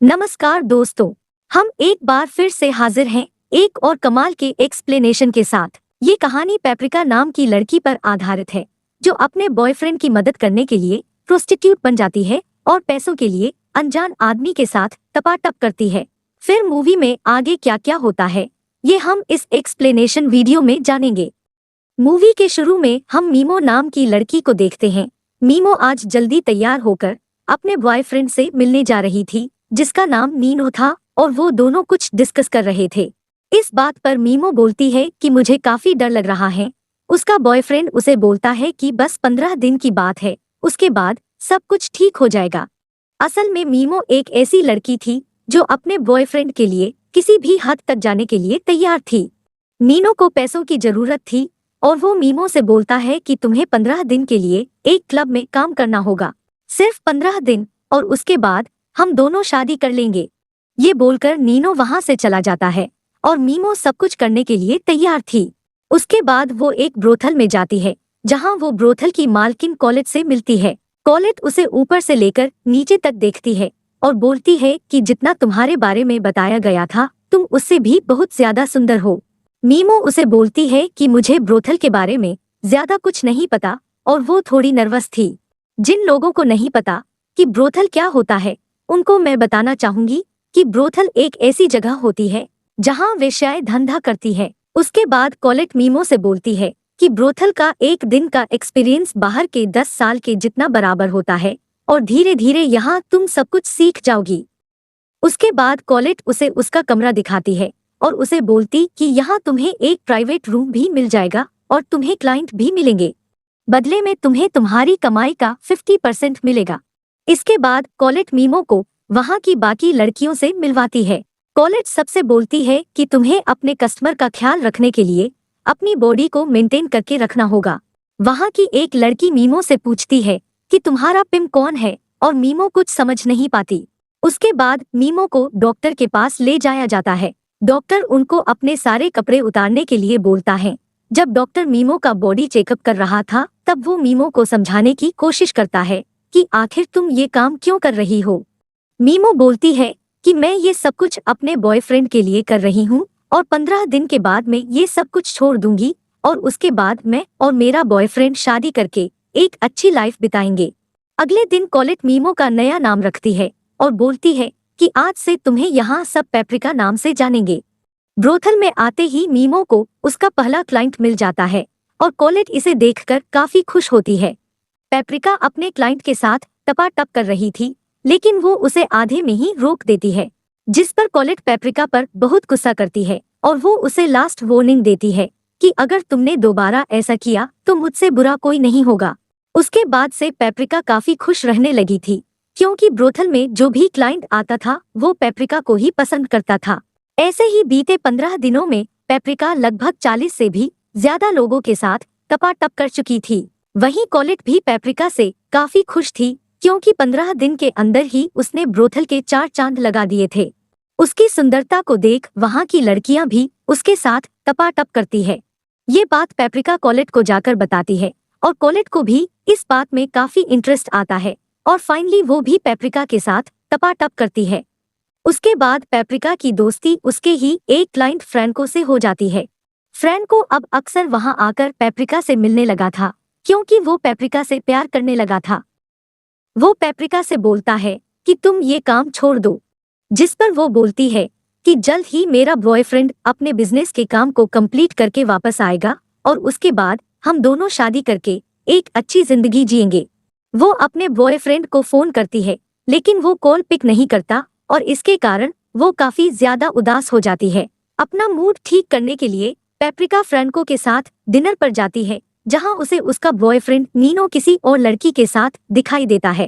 नमस्कार दोस्तों, हम एक बार फिर से हाजिर हैं एक और कमाल के एक्सप्लेनेशन के साथ। ये कहानी पेप्रिका नाम की लड़की पर आधारित है जो अपने बॉयफ्रेंड की मदद करने के लिए प्रोस्टिट्यूट बन जाती है और पैसों के लिए अनजान आदमी के साथ टपाटप करती है। फिर मूवी में आगे क्या क्या होता है ये हम इस एक्सप्लेनेशन वीडियो में जानेंगे। मूवी के शुरू में हम मीमो नाम की लड़की को देखते हैं। मीमो आज जल्दी तैयार होकर अपने बॉयफ्रेंड से मिलने जा रही थी जिसका नाम नीनो था और वो दोनों कुछ डिस्कस कर रहे थे। इस बात पर मीमो बोलती है कि मुझे काफी डर लग रहा है। उसका बॉयफ्रेंड उसे बोलता है कि बस 15 दिन की बात है, उसके बाद सब कुछ ठीक हो जाएगा। असल में मीमो एक ऐसी लड़की थी जो अपने बॉयफ्रेंड के लिए किसी भी हद तक जाने के लिए तैयार थी। नीनो को पैसों की जरूरत थी और वो मीमो से बोलता है कि तुम्हें 15 दिन के लिए एक क्लब में काम करना होगा, सिर्फ 15 दिन, और उसके बाद हम दोनों शादी कर लेंगे। ये बोलकर नीनो वहां से चला जाता है और मीमो सब कुछ करने के लिए तैयार थी। उसके बाद वो एक ब्रोथल में जाती है जहां वो ब्रोथल की मालकिन कॉलेट से मिलती है। कॉलेट उसे ऊपर से लेकर नीचे तक देखती है और बोलती है कि जितना तुम्हारे बारे में बताया गया था तुम उससे भी बहुत ज्यादा सुंदर हो। मीमो उसे बोलती है कि मुझे ब्रोथल के बारे में ज्यादा कुछ नहीं पता और वो थोड़ी नर्वस थी। जिन लोगों को नहीं पता कि ब्रोथल क्या होता है उनको मैं बताना चाहूंगी कि ब्रोथल एक ऐसी जगह होती है जहां वेश्याएं धंधा करती है। उसके बाद कॉलेट मीमो से बोलती है कि ब्रोथल का एक दिन का एक्सपीरियंस बाहर के 10 साल के जितना बराबर होता है और धीरे धीरे यहाँ तुम सब कुछ सीख जाओगी। उसके बाद कॉलेट उसे उसका कमरा दिखाती है और उसे बोलती कि यहाँ तुम्हें एक प्राइवेट रूम भी मिल जाएगा और तुम्हें क्लाइंट भी मिलेंगे। बदले में तुम्हें तुम्हारी कमाई का 50% मिलेगा। इसके बाद कॉलेट मीमो को वहाँ की बाकी लड़कियों से मिलवाती है। कॉलेट सबसे बोलती है कि तुम्हें अपने कस्टमर का ख्याल रखने के लिए अपनी बॉडी को मेंटेन करके रखना होगा। वहाँ की एक लड़की मीमो से पूछती है कि तुम्हारा पिम कौन है और मीमो कुछ समझ नहीं पाती। उसके बाद मीमो को डॉक्टर के पास ले जाया जाता है। डॉक्टर उनको अपने सारे कपड़े उतारने के लिए बोलता है। जब डॉक्टर मीमो का बॉडी चेकअप कर रहा था तब वो मीमो को समझाने की कोशिश करता है कि आखिर तुम ये काम क्यों कर रही हो। मीमो बोलती है कि मैं ये सब कुछ अपने बॉयफ्रेंड के लिए कर रही हूँ और 15 दिन के बाद मैं ये सब कुछ छोड़ दूंगी और उसके बाद मैं और मेरा बॉयफ्रेंड शादी करके एक अच्छी लाइफ बिताएंगे। अगले दिन कॉलेट मीमो का नया नाम रखती है और बोलती है कि आज से तुम्हें यहाँ सब पेप्रिका नाम से जानेंगे। ब्रोथल में आते ही मीमो को उसका पहला क्लाइंट मिल जाता है और कॉलेट इसे देखकर काफी खुश होती है। पेप्रिका अपने क्लाइंट के साथ टपाटप कर रही थी लेकिन वो उसे आधे में ही रोक देती है, जिस पर कॉलेट पेप्रिका पर बहुत गुस्सा करती है और वो उसे लास्ट वार्निंग देती है कि अगर तुमने दोबारा ऐसा किया तो मुझसे बुरा कोई नहीं होगा। उसके बाद से पेप्रिका काफी खुश रहने लगी थी क्योंकि ब्रोथल में जो भी क्लाइंट आता था वो पेप्रिका को ही पसंद करता था। ऐसे ही बीते 15 दिनों में पेप्रिका लगभग 40 से भी ज्यादा लोगों के साथ टपाटप कर चुकी थी। वहीं कॉलेट भी पेप्रिका से काफी खुश थी क्योंकि 15 दिन के अंदर ही उसने ब्रोथल के 4 चांद लगा दिए थे। उसकी सुंदरता को देख वहाँ की लड़कियां भी उसके साथ टपाटप करती है। ये बात पेप्रिका कॉलेट को जाकर बताती है और कॉलेट को भी इस बात में काफी इंटरेस्ट आता है और फाइनली वो भी पेप्रिका के साथ टपाटप करती है। उसके बाद पेप्रिका की दोस्ती उसके ही एक क्लाइंट फ्रैंको से हो जाती है। फ्रैंको अब अक्सर वहां आकर पेप्रिका से मिलने लगा था क्योंकि वो पेप्रिका से प्यार करने लगा था। वो पेप्रिका से बोलता है कि तुम ये काम छोड़ दो, जिस पर वो बोलती है कि जल्द ही मेरा बॉयफ्रेंड अपने बिजनेस के काम को कंप्लीट करके वापस आएगा और उसके बाद हम दोनों शादी करके एक अच्छी जिंदगी जिएंगे। वो अपने बॉयफ्रेंड को फोन करती है लेकिन वो कॉल पिक नहीं करता और इसके कारण वो काफी ज्यादा उदास हो जाती है। अपना मूड ठीक करने के लिए पेप्रिका फ्रैंको के साथ डिनर पर जाती है जहां उसे उसका बॉयफ्रेंड नीनो किसी और लड़की के साथ दिखाई देता है।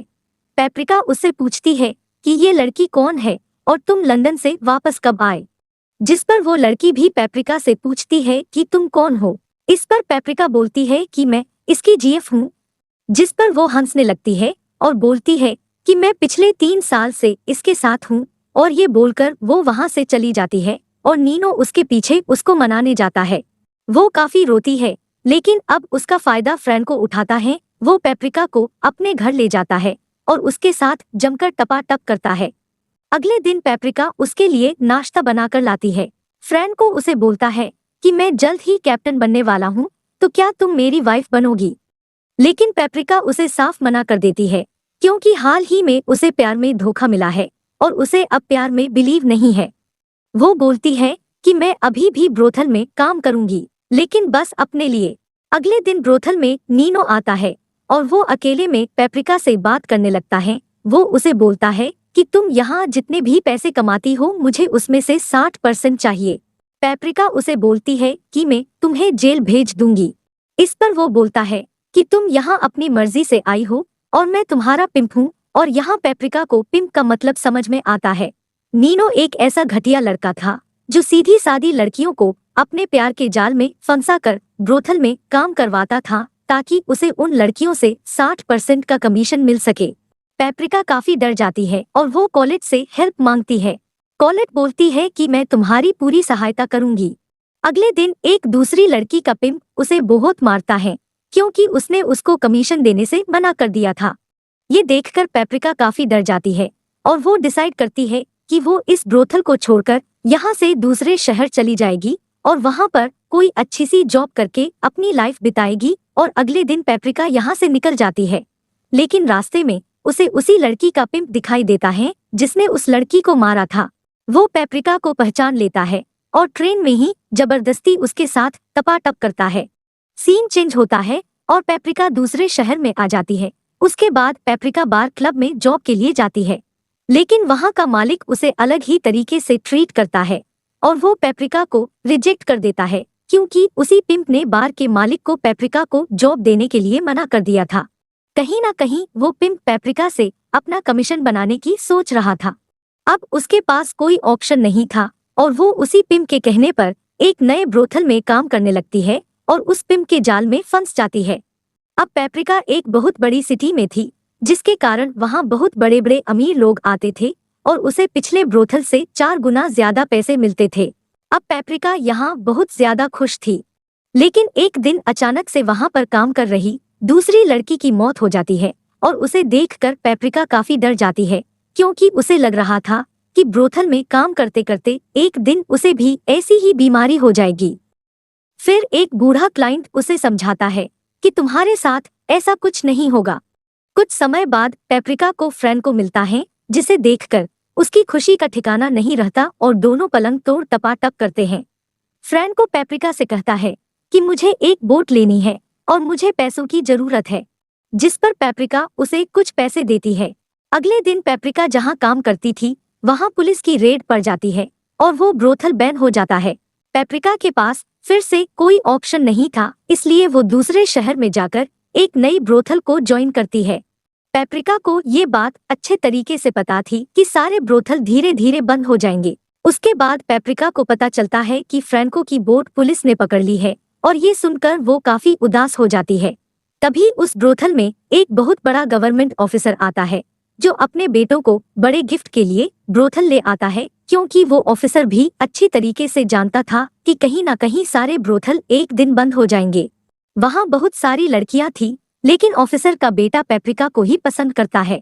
पेप्रिका उससे पूछती है कि ये लड़की कौन है और तुम लंदन से वापस कब आए, जिस पर वो लड़की भी पेप्रिका से पूछती है कि तुम कौन हो। इस पर पेप्रिका बोलती है कि मैं इसकी जीएफ हूँ, जिस पर वो हंसने लगती है और बोलती है कि मैं पिछले 3 साल से इसके साथ हूँ, और ये बोलकर वो वहां से चली जाती है और नीनो उसके पीछे उसको मनाने जाता है। वो काफी रोती है लेकिन अब उसका फायदा फ्रैंको उठाता है। वो पेप्रिका को अपने घर ले जाता है और उसके साथ जमकर टपाटप करता है। अगले दिन पेप्रिका उसके लिए नाश्ता बनाकर लाती है। फ्रैंको उसे बोलता है कि मैं जल्द ही कैप्टन बनने वाला हूँ, तो क्या तुम मेरी वाइफ बनोगी? लेकिन पेप्रिका उसे साफ मना कर देती है, क्योंकि हाल ही में उसे प्यार में धोखा मिला है और उसे अब प्यार में बिलीव नहीं है। वो बोलती है कि मैं अभी भी ब्रोथल में काम करूंगी, लेकिन बस अपने लिए। अगले दिन ब्रोथल में नीनो आता है और वो अकेले में पेप्रिका से बात करने लगता है। वो उसे बोलता है कि तुम यहाँ जितने भी पैसे कमाती हो, मुझे उसमें से 60% चाहिए। पेप्रिका उसे बोलती है कि मैं तुम्हें जेल भेज दूंगी। इस पर वो बोलता है कि तुम यहाँ अपनी मर्जी से आई हो और मैं तुम्हारा पिंप हूँ, और यहाँ पेप्रिका को पिंप का मतलब समझ में आता है। नीनो एक ऐसा घटिया लड़का था जो सीधी सादी लड़कियों को अपने प्यार के जाल में फंसाकर ब्रोथल में काम करवाता था, ताकि उसे उन लड़कियों से 60% का कमीशन मिल सके। पेप्रिका काफी डर जाती है और वो कॉलेज से हेल्प मांगती है। कॉलेज बोलती है कि मैं तुम्हारी पूरी सहायता करूंगी। अगले दिन एक दूसरी लड़की का पिंप उसे बहुत मारता है, क्योंकि उसने उसको कमीशन देने से मना कर दिया था। ये देखकर पेप्रिका काफी डर जाती है और वो डिसाइड करती है कि वो इस ब्रोथल को छोड़कर यहाँ से दूसरे शहर चली जाएगी और वहाँ पर कोई अच्छी सी जॉब करके अपनी लाइफ बिताएगी। और अगले दिन पेप्रिका यहाँ से निकल जाती है, लेकिन रास्ते में उसे उसी लड़की का पिंप दिखाई देता है जिसने उस लड़की को मारा था। वो पेप्रिका को पहचान लेता है और ट्रेन में ही जबरदस्ती उसके साथ टपाटप करता है। सीन चेंज होता है और पेप्रिका दूसरे शहर में आ जाती है। उसके बाद पेप्रिका बार क्लब में जॉब के लिए जाती है, लेकिन वहाँ का मालिक उसे अलग ही तरीके से ट्रीट करता है और वो पेप्रिका को रिजेक्ट कर देता है, क्योंकि उसी पिंप ने बार के मालिक को पेप्रिका को जॉब देने के लिए मना कर दिया था। कहीं ना कहीं वो पिंप पेप्रिका से अपना कमीशन बनाने की सोच रहा था। अब उसके पास कोई ऑप्शन नहीं था और वो उसी पिंप के कहने पर एक नए ब्रोथल में काम करने लगती है और उस पिंप के जाल में फंस जाती है। अब पेप्रिका एक बहुत बड़ी सिटी में थी, जिसके कारण वहाँ बहुत बड़े बड़े अमीर लोग आते थे और उसे पिछले ब्रोथल से 4 गुना ज्यादा पैसे मिलते थे। अब पेप्रिका यहाँ बहुत ज्यादा खुश थी, लेकिन एक दिन अचानक से वहाँ पर काम कर रही दूसरी लड़की की मौत हो जाती है और उसे देखकर पेप्रिका काफी डर जाती है, क्योंकि उसे लग रहा था कि ब्रोथल में काम करते करते एक दिन उसे भी ऐसी ही बीमारी हो जाएगी। फिर एक बूढ़ा क्लाइंट उसे समझाता है कि तुम्हारे साथ ऐसा कुछ नहीं होगा। कुछ समय बाद पेप्रिका को फ्रैंको मिलता है, जिसे देखकर उसकी खुशी का ठिकाना नहीं रहता और दोनों पलंग तोड़ टपाटप करते हैं। फ्रैंको पेप्रिका से कहता है कि मुझे एक बोट लेनी है और मुझे पैसों की जरूरत है, जिस पर पेप्रिका उसे कुछ पैसे देती है। अगले दिन पेप्रिका जहां काम करती थी वहां पुलिस की रेड पड़ जाती है और वो ब्रोथल बैन हो जाता है। पेप्रिका के पास फिर से कोई ऑप्शन नहीं था, इसलिए वो दूसरे शहर में जाकर एक नई ब्रोथल को ज्वाइन करती है। पेप्रिका को ये बात अच्छे तरीके से पता थी कि सारे ब्रोथल धीरे धीरे बंद हो जाएंगे। उसके बाद पेप्रिका को पता चलता है कि फ्रैंको की बोट पुलिस ने पकड़ ली है और ये सुनकर वो काफी उदास हो जाती है। तभी उस ब्रोथल में एक बहुत बड़ा गवर्नमेंट ऑफिसर आता है, जो अपने बेटों को बड़े गिफ्ट के लिए ब्रोथल ले आता है, क्योंकि वो ऑफिसर भी अच्छी तरीके से जानता था कि कहीं ना कहीं सारे ब्रोथल एक दिन बंद हो जाएंगे। वहाँ बहुत सारी लड़कियां थी, लेकिन ऑफिसर का बेटा पेप्रिका को ही पसंद करता है।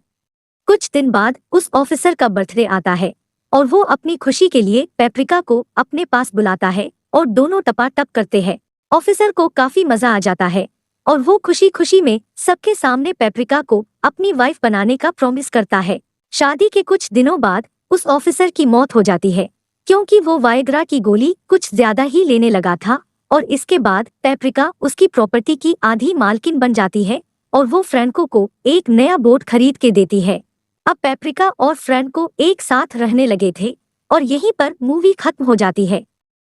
कुछ दिन बाद उस ऑफिसर का बर्थडे आता है और वो अपनी खुशी के लिए पेप्रिका को अपने पास बुलाता है और दोनों टपाटप करते हैं। ऑफिसर को काफी मजा आ जाता है और वो खुशी खुशी में सबके सामने पेप्रिका को अपनी वाइफ बनाने का प्रॉमिस करता है। शादी के कुछ दिनों बाद उस ऑफिसर की मौत हो जाती है, क्योंकि वो वायग्रा की गोली कुछ ज्यादा ही लेने लगा था, और इसके बाद पेप्रिका उसकी प्रॉपर्टी की आधी मालकिन बन जाती है और वो फ्रैंको को एक नया बोट खरीद के देती है। अब पेप्रिका और फ्रैंको एक साथ रहने लगे थे और यहीं पर मूवी खत्म हो जाती है।